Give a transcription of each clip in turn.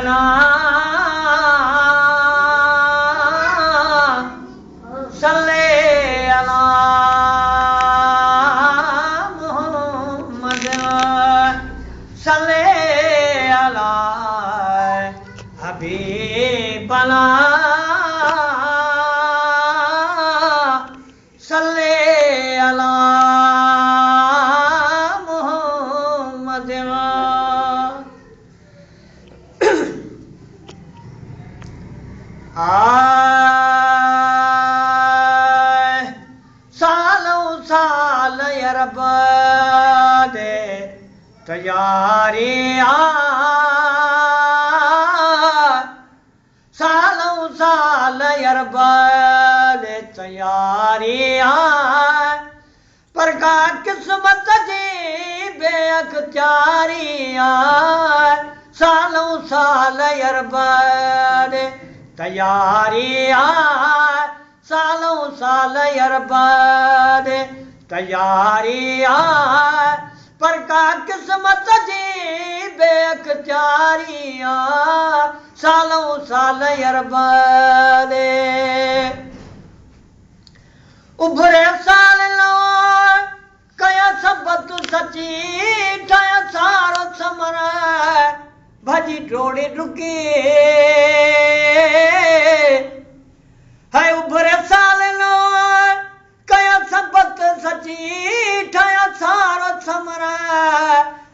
अला सल्ले अला मुहम्मद सल्ले अला हबीब अला सल्ले अला मुहम्मद सालों साल अरब दे तैयारी सालों साल अरब दे तैयारी पर का किस्मत जी बेअख्तियारी सालों साल अरब दे तैयारी सालों साल अरब दे तैयारी पर का किस्मत जी बेअख्तियारी सालों साल अरब दे उभरे साल लो कया सबत सची ठाया सारो समर भजी टोड़ी रुकी है उभरे साल लो कया सबत सची ठाया सारो समर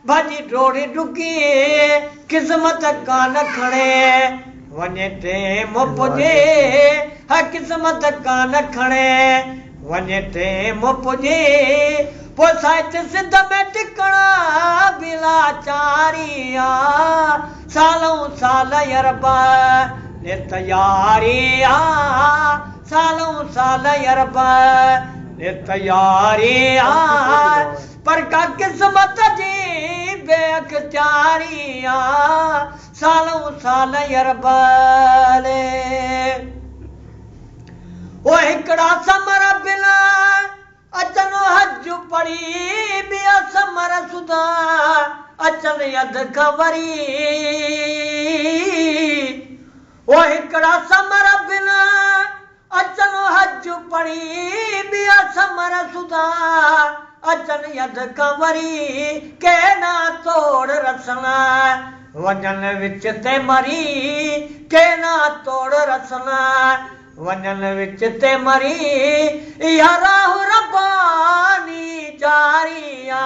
भजी टोड़ी रुकी किस्मत कान खड़े वने टेम पुजे है किस्मत कान खड़े वने टेम पुजे पोसाइत सिद्ध में टिकणा बिला चारिया सालों साल अरब ने तैयारी सालों साल अरब ने तैयारी पर का किस्मत जी बेअख्तियारी सालों साल अरब ने ओ हिकड़ा समर बिना अचन हज पड़ी बिया समर सुधा अचन यद खबरी ओ हिकड़ा समर बिना अचन हज पड़ी बिया समर सुधा अचन यद खबरी के ना तोड़ रसना वजन विच ते मरी के ना तोड़ रसना वजन विच ते मरी या राहु रब्बानी जारिया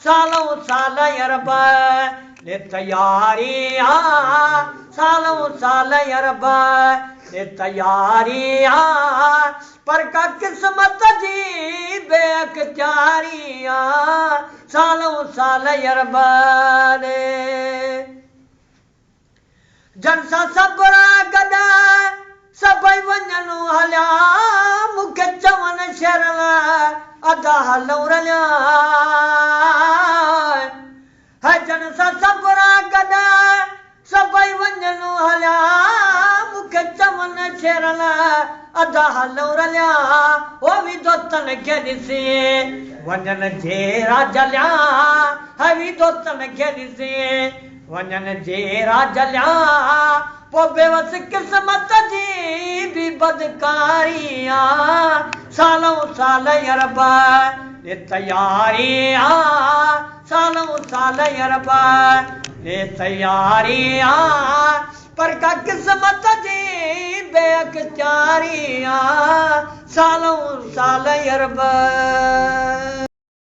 सालों साल अरब ने तैयारी सालों साल अरब ने तैयारी पर का किस्मत जी बेअख्तियारी सालों साल अरब ने जनसा सबरा गदा सभई वञनि हलिया मूंखे चवनि शरण अदा हलूं रलिया हजन सां सबरा गॾु सभई वञनि हलिया मूंखे चवनि शरण अदा हलूं रलिया हो बि दोस्तनि खे ॾिसी वञनि जेरा जलिया हवी दोस्तनि खे ॾिसी वञनि जेरा जलिया पो बेवस किस्मत जी भी बदकारी सालों साल अरब ने तैयारी सालों साल अरब ने तैयारी पर का किस्मत जी बेअख्तियारी सालों साल अरब